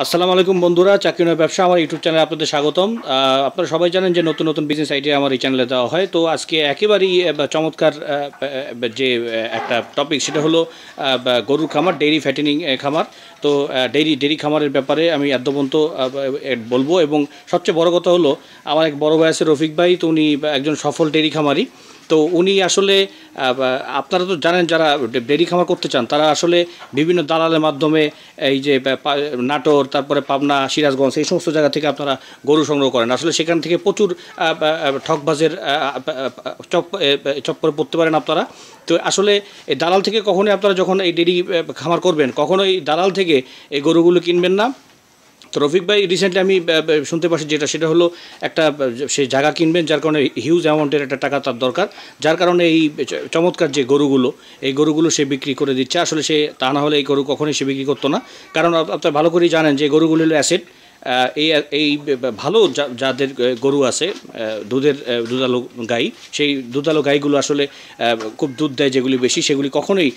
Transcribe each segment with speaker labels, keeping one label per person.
Speaker 1: আসসালামু আলাইকুম বন্ধুরা, চাকরির ব্যবসা আমার ইউটিউব চ্যানেলে আপনাদের স্বাগতম। আপনারা সবাই জানেন যে নতুন নতুন বিজনেস আইডিয়া আমার এই চ্যানেলে দেওয়া হয়। তো আজকে একেবারেই চমৎকার যে একটা টপিক, সেটা হলো গরুর খামার, ডেইরি ফ্যাটেনিং খামার। তো ডেইরি খামারের ব্যাপারে আমি আদ্যবন্ত বলবো। এবং সবচেয়ে বড় কথা হলো, আমার এক বড় ভাই আছে রফিক ভাই, তো উনি একজন সফল ডেইরি খামারি। তো উনি আসলে আপনারা তো জানেন, যারা ডেইরি খামার করতে চান তারা আসলে বিভিন্ন দালালের মাধ্যমে এই যে নাটোর, তারপরে পাবনা, সিরাজগঞ্জ, এই সমস্ত জায়গা থেকে আপনারা গরু সংগ্রহ করেন। আসলে সেখান থেকে প্রচুর ঠকবাজের চক্করে পড়তে পারেন আপনারা। তো আসলে এই দালাল থেকে কখনোই আপনারা যখন এই ডেইরি খামার করবেন, কখনোই দালাল থেকে এই গরুগুলো কিনবেন না। তো রফিক ভাই রিসেন্টলি আমি শুনতে পাচ্ছি সেটা হলো একটা সে জায়গা কিনবেন, যার কারণে হিউজ অ্যামাউন্টের একটা টাকা তার দরকার, যার কারণে এই চমৎকার যে গরুগুলো সে বিক্রি করে দিচ্ছে। আসলে সে তা না হলে এই গরু কখনোই সে বিক্রি করতো না, কারণ আপনারা ভালো করেই জানেন যে গরুগুলো হলো অ্যাসেট। এই ভালো যাদের গরু আছে, দুধালো গাই, সেই দুধালো গাইগুলো আসলে খুব দুধ দেয়, যেগুলি বেশি, সেগুলি কখনোই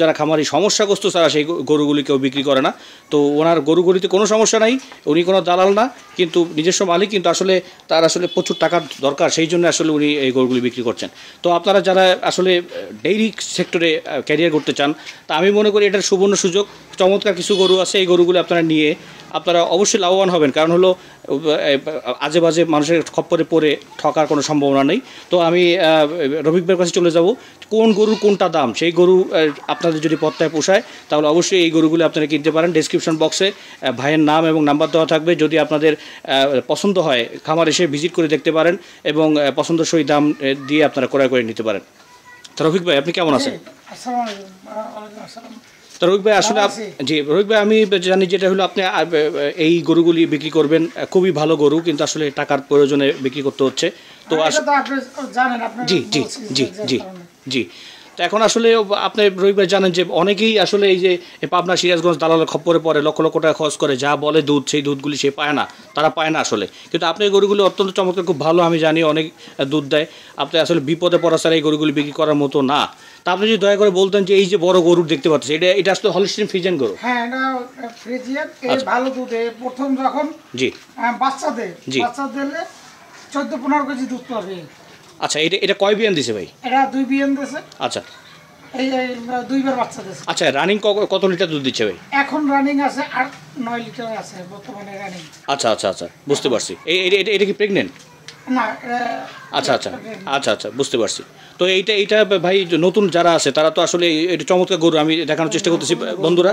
Speaker 1: যারা খামারি সমস্যাগ্রস্ত তারা সেই গরুগুলি কেউ বিক্রি করে না। তো ওনার গরুগুলিতে কোনো সমস্যা নাই, উনি কোনো দালাল না, কিন্তু নিজস্ব মালিক, কিন্তু আসলে তার আসলে প্রচুর টাকার দরকার, সেই জন্য আসলে উনি এই গরুগুলি বিক্রি করছেন। তো আপনারা যারা আসলে ডেইরি সেক্টরে ক্যারিয়ার করতে চান, তা আমি মনে করি এটার সুবর্ণ সুযোগ। চমৎকার কিছু গরু আছে, এই গরুগুলি আপনারা অবশ্যই লাভবান হবেন, কারণ হলো আজে বাজে মানুষের খপ্পরে পড়ে ঠকার কোনো সম্ভাবনা নেই। তো আমি রফিক ভাইয়ের কাছে চলে যাব, কোন গরুর কোনটা দাম, সেই গরু আপনাদের যদি পত্তায় পোষায় তাহলে অবশ্যই এই গরুগুলো আপনারা কিনতে পারেন। ডেসক্রিপশন বক্সে ভাইয়ের নাম এবং নাম্বার দেওয়া থাকবে, যদি আপনাদের পছন্দ হয় খামার এসে ভিজিট করে দেখতে পারেন এবং পছন্দসই দাম দিয়ে আপনারা ক্রয় করে নিতে পারেন। তো রফিক ভাই, আপনি কেমন আছেন? তো রফিক ভাই, আসলে রফিক ভাই, আমি জানি যেটা হলো আপনি এই গরুগুলি বিক্রি করবেন, খুবই ভালো গরু, কিন্তু আসলে টাকার প্রয়োজনে বিক্রি করতে হচ্ছে। তো জি জি জি জি জি তো এখন আসলে আপনি রফিক ভাই জানেন যে অনেকেই আসলে এই যে পাবনা, সিরাজগঞ্জ দালালের খপ্পরে পড়ে, লক্ষ লক্ষ টাকা খরচ করে, যা বলে দুধ, সেই দুধগুলি সে পায় না, তারা পায় না আসলে। কিন্তু আপনি এই গরুগুলি অত্যন্ত চমৎকার, খুব ভালো, আমি জানি অনেক দুধ দেয়। আপনি আসলে বিপদে পড়া ছাড়া এই গরুগুলি বিক্রি করার মতো না। তা আপনি যদি দয়া করে বলতেন যে এই যে বড় গরু দেখতে পাচ্ছেন, এটা আসলে হলস্টিন ফ্রিজিয়ান গরু?
Speaker 2: হ্যাঁ, এটা ফ্রিজিয়ান, এই ভালো দুধে প্রথম যখন
Speaker 1: জি
Speaker 2: বাচ্চা দিলে 14-15 কেজি দুধ পাবে।
Speaker 1: আচ্ছা, এটা কয় বিয়ান দিছে ভাই?
Speaker 2: এটা 2 বিয়ান দিছে।
Speaker 1: আচ্ছা,
Speaker 2: এই 2বার বাচ্চা দিছে।
Speaker 1: আচ্ছা, রানিং কত লিটার দুধ দিচ্ছে ভাই?
Speaker 2: এখন রানিং আছে 8-9 লিটার আছে বর্তমানে রানিং।
Speaker 1: আচ্ছা আচ্ছা আচ্ছা, বুঝতে পারছি। এটা কি প্রেগনেন্ট?
Speaker 2: না।
Speaker 1: আচ্ছা আচ্ছা আচ্ছা আচ্ছা, বুঝতে পারছি। তো এইটা ভাই, নতুন যারা আছে তারা তো আসলে এটা চমৎকার গরু, আমি দেখানোর চেষ্টা করতেছি বন্ধুরা।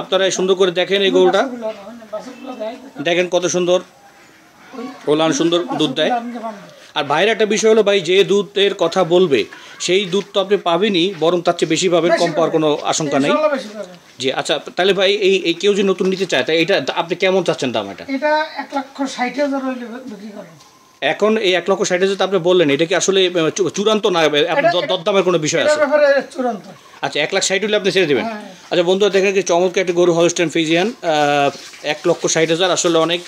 Speaker 1: আপনারা সুন্দর করে দেখেন এই গরুটা, দেখেন কত সুন্দর ওলান, সুন্দর দুধ দেয়। আর ভাইয়ের একটা বিষয় হলো ভাই, যে দুধের কথা বলবে সেই দুধ তো আপনি পাবেনই, বরং তার চেয়ে বেশি পাবেন, কম পাওয়ার কোনো আশঙ্কা নেই। জি আচ্ছা, তাহলে ভাই এই কেউ যদি নতুন নিতে চায়, তাই এটা আপনি কেমন চাচ্ছেন দাম? এটা
Speaker 2: 1,60,000 বিক্রি করেন।
Speaker 1: এখন এই 1,60,000 আপনি বললেন, এটা কি আসলে চূড়ান্ত না, দরদামের কোনো বিষয় আছে? আচ্ছা, 1,60,000 হলে আপনি ছেড়ে দেবেন? আচ্ছা বন্ধুরা, দেখেন যে চমৎকার একটা গরু, হলস্টাইন ফ্রিজিয়ান, 1,60,000 আসলে অনেক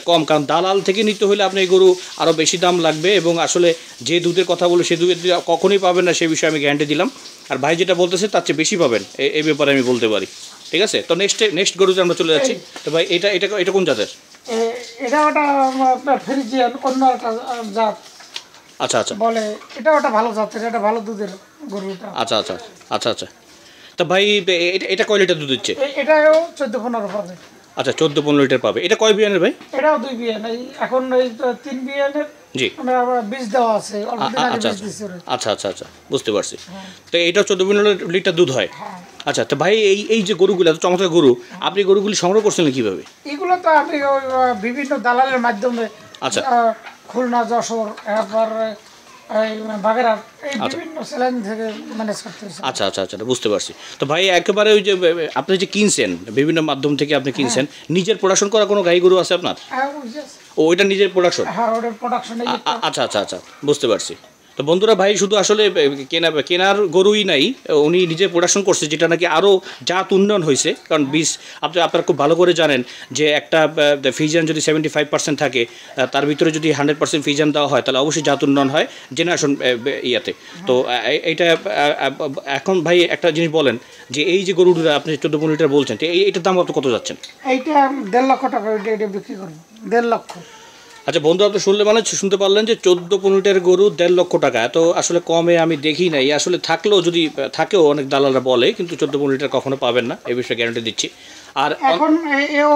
Speaker 1: কম, কারণ দালাল থেকে নিতে হলে আপনি এই গরু আরও বেশি দাম লাগবে, এবং আসলে যে দুধের কথা বলে সেই দুধের কখনোই পাবেন না, সেই বিষয়ে আমি গ্যারান্টি দিলাম। আর ভাই যেটা বলতেছে তার চেয়ে বেশি পাবেন, এই ব্যাপারে আমি বলতে পারি। ঠিক আছে, তো নেক্সট গরুতে আমরা চলে যাচ্ছি। তো ভাই, এটা কোন জাতের?
Speaker 2: এটা ফ্রিজিয়ান, অন্য একটা জাত।
Speaker 1: আচ্ছা আচ্ছা,
Speaker 2: বলে এটা ভালো জাতের, এটা ভালো দুধের গরুটা।
Speaker 1: আচ্ছা আচ্ছা আচ্ছা আচ্ছা। তা ভাই, এটা কয় লিটার দুধ দিচ্ছে?
Speaker 2: এটাও 14-15 পাবে।
Speaker 1: আচ্ছা, 14-15 লিটার পাবে। এটা কয় বিয়ানের ভাই?
Speaker 2: এটাও 2 বিয়ান। এখন এই 3 বিয়ানের। জি, আমরা বীজ দেওয়া আছে, অলরেডি আগে বীজ দিছি।
Speaker 1: আচ্ছা আচ্ছা আচ্ছা, বুঝতে পারছি। তো এটা 14-15 লিটার দুধ হয়? আচ্ছা, তো ভাই এই যে গরুগুলো, এত চমৎকার গরু, আপনি গরুগুলি সংগ্রহ করছিলেন কিভাবে?
Speaker 2: এগুলো তো আমি বিভিন্ন দালালের মাধ্যমে, আচ্ছা, খুলনা, যশোর, এরপর বাগেরহাট, এই বিভিন্ন চ্যালেঞ্জ থেকে ম্যানেজ করতেছি।
Speaker 1: আচ্ছা আচ্ছা আচ্ছা, বুঝতে পারছি। তো ভাই, একেবারে ওই যে আপনি যে কিনছেন, বিভিন্ন মাধ্যম থেকে আপনি কিনছেন, নিজের প্রোডাকশন করা কোনো গাই গরু আছে আপনার? ওইটা নিজের প্রোডাকশন?
Speaker 2: হ্যাঁ, ওটার প্রোডাকশন।
Speaker 1: আচ্ছা আচ্ছা আচ্ছা, বুঝতে পারছি। তো বন্ধুরা ভাই শুধু আসলে কেনার গরুই নাই, উনি নিজে প্রোডাকশন করছে, যেটা নাকি আরও জাত উন্নয়ন হয়েছে। কারণ বীজ আপনারা খুব ভালো করে জানেন যে একটা ফিজিয়ান যদি 75% থাকে, তার ভিতরে যদি 100% ফিজিয়ান দেওয়া হয়, তাহলে অবশ্যই জাত উন্নয়ন হয় জেনারেশন ইয়াতে। তো এইটা এখন ভাই একটা জিনিস বলেন যে এই যে গরুটা আপনি 14-15 লিটার বলছেন, তো এইটার দাম আপনি কত যাচ্ছেন?
Speaker 2: এইটা 1.5 লক্ষ টাকা এটা বিক্রি করবো, 1.5 লক্ষ।
Speaker 1: আচ্ছা বন্ধু, আপনি শুনতে পারলেন যে 14-15 লিটার গরু 1.5 লক্ষ টাকা। এত আসলে কমে আমি দেখি নাই, আসলে থাকলেও যদি থাকেও অনেক দালালরা বলে, কিন্তু 14-15 লিটার কখনো পাবেন না, এই বিষয়ে গ্যারান্টি দিচ্ছি। আর
Speaker 2: এখন এও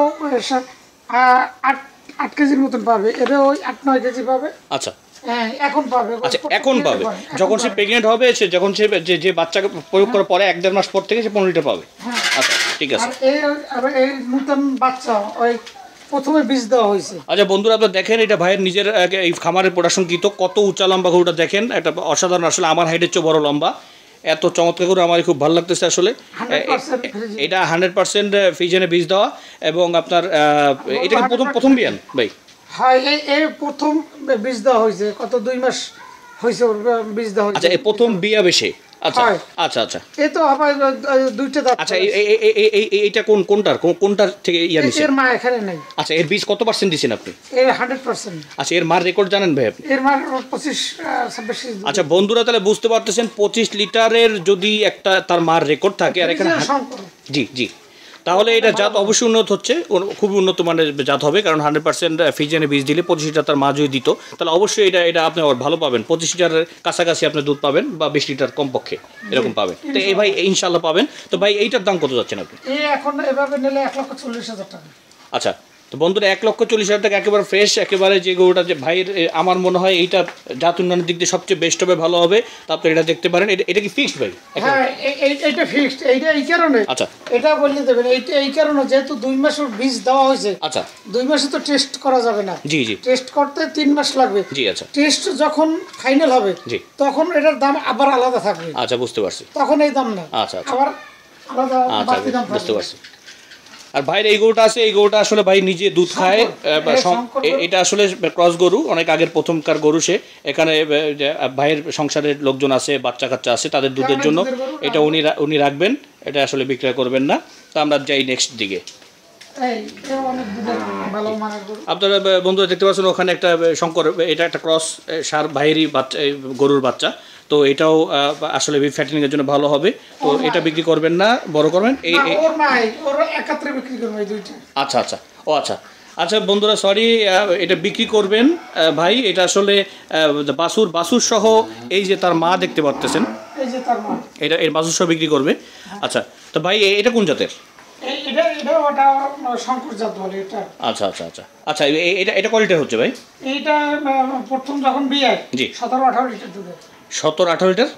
Speaker 2: 8 কেজির মতন পাবে, এরা ওই 8-9 কেজি পাবে।
Speaker 1: আচ্ছা
Speaker 2: হ্যাঁ এখন পাবে।
Speaker 1: আচ্ছা এখন পাবে, যখন সে প্রেগনেন্ট হবে, সে যখন সে যে বাচ্চাকে প্রয়োগ করার পরে 1-1.5 মাস পর থেকে সে 15 লিটার পাবে। আচ্ছা ঠিক আছে।
Speaker 2: আর এই নতুন বাচ্চা ওই প্রথমে বীজ দেওয়া হয়েছে।
Speaker 1: আচ্ছা বন্ধুরা, আপনারা দেখেন এটা ভাইয়ের নিজের এই খামারের প্রোডাকশন কৃত, কত উঁচা লম্বা গরুটা দেখেন, একটা অসাধারণ, আসলে আমার হাইটের চেয়ে বড় লম্বা, এত চমৎকার গরু, আমার খুব ভালো লাগতেছে আসলে। এটা 100% ফিজিয়ানে বীজ দেওয়া, এবং আপনার এটা কি প্রথম বিয়ান ভাই?
Speaker 2: হ্যাঁ এই প্রথম বীজ দেওয়া হয়েছে, কত 2 মাস হয়েছে ওর বীজ দেওয়া হয়েছে।
Speaker 1: আচ্ছা এই প্রথম বিয়া বেশে? আচ্ছা আচ্ছা আচ্ছা,
Speaker 2: এই তো আবার 2টা দাঁত।
Speaker 1: আচ্ছা এইটা কোনটার থেকে ইয়া নিছেন?
Speaker 2: এর মা এখানে নাই।
Speaker 1: আচ্ছা এর বীজ কত পার্সেন্ট দিছেন আপনি?
Speaker 2: এর 100%।
Speaker 1: আচ্ছা এর মার রেকর্ড জানেন ভাই আপনি?
Speaker 2: এর মার 25-26।
Speaker 1: আচ্ছা বন্ধুরা, তাহলে বুঝতে পারতেছেন 25 লিটারের যদি একটা তার মার রেকর্ড থাকে, আর এখানে জি জি, তাহলে এটা জাত অবশ্যই উন্নত হচ্ছে, খুবই উন্নত মানের জাত হবে। কারণ 100% ফিজিয়ানে বীজ দিলে 25 লিটার তার মা যদি দিত, তাহলে অবশ্যই এটা আপনি ভালো পাবেন, 25 লিটারের কাছাকাছি আপনি দুধ পাবেন, বা 20 লিটার কমপক্ষে এরকম পাবেন। তো এই ভাই ইনশাল্লাহ পাবেন। তো ভাই এইটার দাম কত যাচ্ছেন আপনি?
Speaker 2: এখন এভাবে নিলে 1,40,000 টাকা।
Speaker 1: আচ্ছা তো বন্ধুরা 1,40,000 টাকা একেবারে ফ্রেশ, একেবারে যে গরুটা যে ভাইয়ের, আমার মনে হয় এইটা জাত উন্নয়নের দিক দিয়ে সবচেয়ে বেস্ট হবে, ভালো হবে। তো আপনি এটা দেখতে পারেন। এটা কি ফিক্সড ভাই?
Speaker 2: হ্যাঁ এইটা ফিক্সড। এইটা এই কারণে,
Speaker 1: আচ্ছা
Speaker 2: এটা বললে দেবেন, এইটা এই কারণে যেহেতু 2 মাসের বীজ দেওয়া হয়েছে।
Speaker 1: আচ্ছা
Speaker 2: 2 মাসে তো টেস্ট করা যাবে না।
Speaker 1: জি জি,
Speaker 2: টেস্ট করতে 3 মাস লাগবে।
Speaker 1: জি আচ্ছা,
Speaker 2: টেস্ট যখন ফাইনাল হবে
Speaker 1: জি
Speaker 2: তখন এটার দাম আবার আলাদা থাকবে।
Speaker 1: আচ্ছা বুঝতে পারছি।
Speaker 2: তখন এই দাম না,
Speaker 1: আচ্ছা আচ্ছা
Speaker 2: আবার আলাদা বাড়তি দাম
Speaker 1: বুঝতে
Speaker 2: থাকবে।
Speaker 1: পারছি। আর ভাইয়ের এই গরুটা আছে, এই গরুটা আসলে ভাই নিজে দুধ খায়, এটা আসলে ক্রস গরু, অনেক আগের প্রথমকার গরু সে। এখানে ভাইয়ের সংসারের লোকজন আছে, বাচ্চা কাচ্চা আছে, তাদের দুধের জন্য এটা উনি রাখবেন, এটা আসলে বিক্রয় করবেন না। তো আমরা যাই নেক্সট দিকে। আপনারা বন্ধুরা দেখতে পাচ্ছেন ওখানে একটা শঙ্কর, এটা একটা ক্রস সার ভাইয়েরই বাচ্চা, গরুর বাচ্চা। তো এটাও আসলে বিফ ফ্যাটেনিং এর জন্য ভালো হবে। তো এটা বিক্রি করবেন না, বড় করবেন। আচ্ছা আচ্ছা, ও আচ্ছা আচ্ছা বন্ধুরা, সরি, এটা বিক্রি করবেন ভাই। এটা আসলে বাসুর সহ, এই যে তার মা দেখতে পাচ্ছেন, এটা এর বাসুর সহ বিক্রি করবে। আচ্ছা তো ভাই এটা কোন জাতের? আচ্ছা আচ্ছা আচ্ছা আচ্ছা, এটা কোয়ালিটি হচ্ছে ভাই?
Speaker 2: এইটা প্রথম যখন বিয়ে
Speaker 1: জি
Speaker 2: 17-18 লিটার দুধ হয়।
Speaker 1: 17-18 লিটার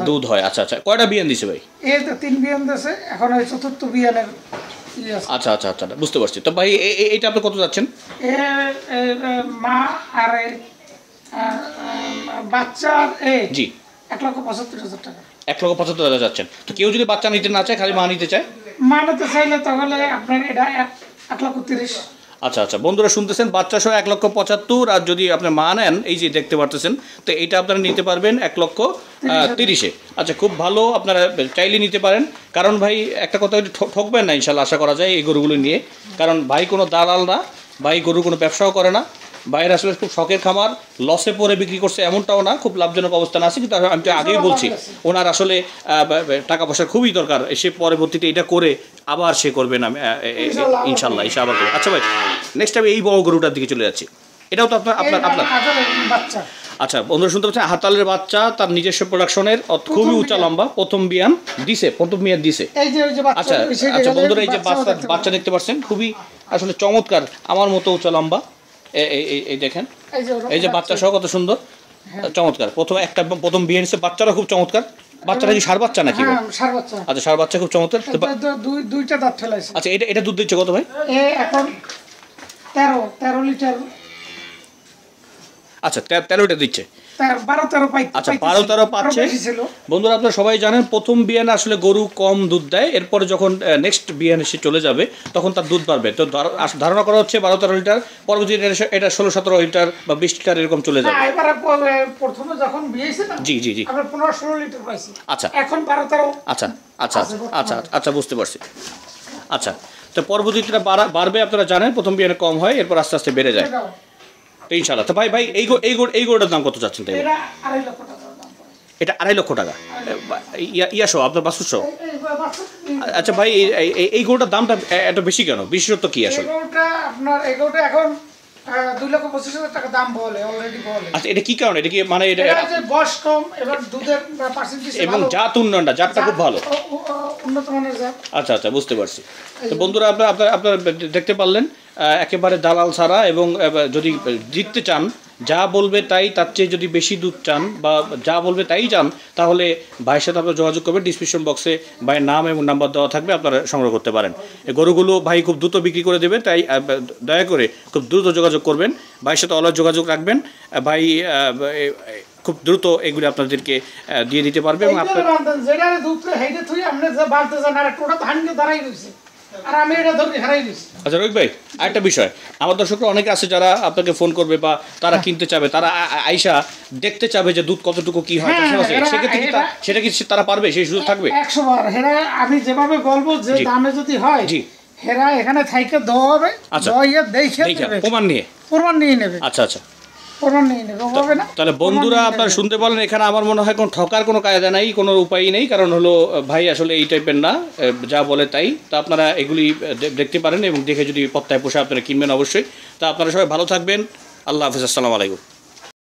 Speaker 1: দুধ হয়। আচ্ছা আচ্ছা, কয়টা বিয়ান দিছে ভাই?
Speaker 2: এই তো 3 বিয়ান দিছে, এখন এই 4th বিয়ানের।
Speaker 1: আচ্ছা আচ্ছা আচ্ছা, বুঝতে পারছি। তো ভাই এইটা আপনি কত যাচ্ছেন?
Speaker 2: মা আর বাচ্চার
Speaker 1: জি
Speaker 2: 1,75,000 টাকা।
Speaker 1: 1,75,000 যাচ্ছেন। তো কেউ যদি বাচ্চা নিতে না চায়, খালি মা নিতে চায়?
Speaker 2: মা নিতে চাইলে তাহলে আপনার এটা 1,30,000।
Speaker 1: আচ্ছা আচ্ছা বন্ধুরা শুনতেছেন, বাচ্চা সহ 1,75,000। আর যদি আপনি মা নেন, এই যে দেখতে পারতেছেন, তো এইটা আপনারা নিতে পারবেন 1,30,000। আচ্ছা খুব ভালো, আপনারা চাইলে নিতে পারেন। কারণ ভাই একটা কথা, ঠকবেন না ইনশাল্লাহ, আশা করা যায় এই গরুগুলো নিয়ে। কারণ ভাই কোনো দালাল না, ভাই গরুর কোনো ব্যবসাও করে না। ভাইয়ের আসলে খুব শখের খামার, লসে পরে বিক্রি করছে এমনটাও না, খুব লাভজনক অবস্থান আছে। কিন্তু আমি তো আগেই বলছি, ওনার আসলে টাকা পয়সার খুবই দরকার, সে পরবর্তীতে এটা করে আবার সে করবে না ইনশাল্লাহ, এসে আবার করবে। আচ্ছা ভাই নেক্সট আমি এই বড় গরুটার দিকে চলে যাচ্ছি। এটাও তো আপনার
Speaker 2: বাচ্চা।
Speaker 1: আচ্ছা বন্ধুরা শুনতে পাচ্ছেন, হাতালের বাচ্চা, তার নিজস্ব প্রোডাকশনের, খুবই উঁচা লম্বা, প্রথম বিয়ান দিছে। আচ্ছা আচ্ছা বন্ধুরা, এই যে বাচ্চা দেখতে পাচ্ছেন, খুবই আসলে চমৎকার, আমার মতো উঁচা লম্বা। এই দেখেন, এই যে বাচ্চা সহ কত সুন্দর, চমৎকার। প্রথম বিয়ে নিচ্ছে, বাচ্চারা খুব চমৎকার। বাচ্চাটা কি সার বাচ্চা নাকি? আচ্ছা সার বাচ্চা, খুব চমৎকার।
Speaker 2: দুইটা দাঁত ফেলাইছে।
Speaker 1: আচ্ছা এটা দুধ দিচ্ছে কত ভাই?
Speaker 2: এখন 13 লিটার।
Speaker 1: আচ্ছা 13 লিটার দিচ্ছে।
Speaker 2: 12-13
Speaker 1: আচ্ছা 12-13 পাচ্ছে। বন্ধুরা আপনারা সবাই জানেন প্রথম বিয়ানে আসলে গরু কম দুধ দেয়, এরপরে যখন নেক্সট বিয়ানে সে চলে যাবে তখন তার দুধ বাড়বে। তো ধারণা করা হচ্ছে 12-13 লিটার, পরবর্তীতে এটা 16-17 লিটার বা 20 লিটার এরকম চলে যাবে।
Speaker 2: প্রথমে যখন বিয়েছে না,
Speaker 1: জি জি জি,
Speaker 2: আমরা 15-16 লিটার পাইছি।
Speaker 1: আচ্ছা
Speaker 2: এখন 12-13।
Speaker 1: আচ্ছা আচ্ছা আচ্ছা আচ্ছা বুঝতে পারছি। আচ্ছা, তো পরবর্তীতে বাড়বে, আপনারা জানেন প্রথম বিয়ানে কম হয়, এরপর আস্তে আস্তে বেড়ে যায় ইনশাআল্লাহ। তো ভাই এই গরুটার দাম কত চাচ্ছেন? তাই
Speaker 2: এটা 2.5 লক্ষ টাকা দাম পড়ে।
Speaker 1: এটা 2.5 লক্ষ টাকা ইয়াসহ আপনার বাছুর সহ? আচ্ছা ভাই, এই গরুটার দামটা এত বেশি কেন? বিশেষত্ব কি আসলে?
Speaker 2: এই গরুটা এখন 2,25,000 টাকা দাম বলে, অলরেডি বলে।
Speaker 1: আচ্ছা, এটা কি কারণে? এটা কি মানে এটা
Speaker 2: বয়স কম, এবার দুধের পার্সেন্টেজ
Speaker 1: এবং জাত উন্নয়নটা, জাতটা খুব ভালো,
Speaker 2: উন্নত মানের জাত।
Speaker 1: আচ্ছা আচ্ছা বুঝতে পারছি। তো বন্ধুরা আপনারা দেখতে পারলেন একেবারে দালাল ছাড়া, এবং যদি জিততে চান যা বলবে তাই, তার চেয়ে যদি বেশি দুধ চান বা যা বলবে তাই চান, তাহলে ভাইয়ের সাথে আপনারা যোগাযোগ করবেন। ডিসক্রিপশন বক্সে ভাইয়ের নাম এবং নাম্বার দেওয়া থাকবে, আপনারা সংগ্রহ করতে পারেন। এই গরুগুলো ভাই খুব দ্রুত বিক্রি করে দেবে, তাই দয়া করে খুব দ্রুত যোগাযোগ করবেন, ভাইয়ের সাথে অলওয়েজ যোগাযোগ রাখবেন। ভাই খুব দ্রুত এগুলি আপনাদেরকে দিয়ে দিতে পারবে। এবং আপনার আচ্ছা রোহিত ভাই, আরেকটা বিষয়, আমার দর্শকরা অনেকে আছে যারা আপনাকে ফোন করবে বা তারা কিনতে চাবে, তারা আইসা দেখতে চাবে যে দুধ কতটুকু কি হয়, সেক্ষেত্রে সেটা কি তারা পারবে? সেই সুযোগ থাকবে
Speaker 2: 100 বার। হেরা আমি যেভাবে বলবো যে দামে যদি হয়,
Speaker 1: জি,
Speaker 2: হেরা এখানে থাইকে দেওয়া হবে, দেখে
Speaker 1: প্রমাণ নিয়ে নেবে। আচ্ছা আচ্ছা, তাহলে বন্ধুরা আপনারা শুনতে পারলেন, এখানে আমার মনে হয় কোনো ঠকার কোনো কায়দা নাই, কোনো উপায় নেই, কারণ হলো ভাই আসলে এই টাইপের না, যা বলে তাই। তা আপনারা এগুলি দেখতে পারেন এবং দেখে যদি পত্তায় পোষা আপনারা কিনবেন অবশ্যই। তা আপনারা সবাই ভালো থাকবেন, আল্লাহ হাফিজ, আসসালামু আলাইকুম।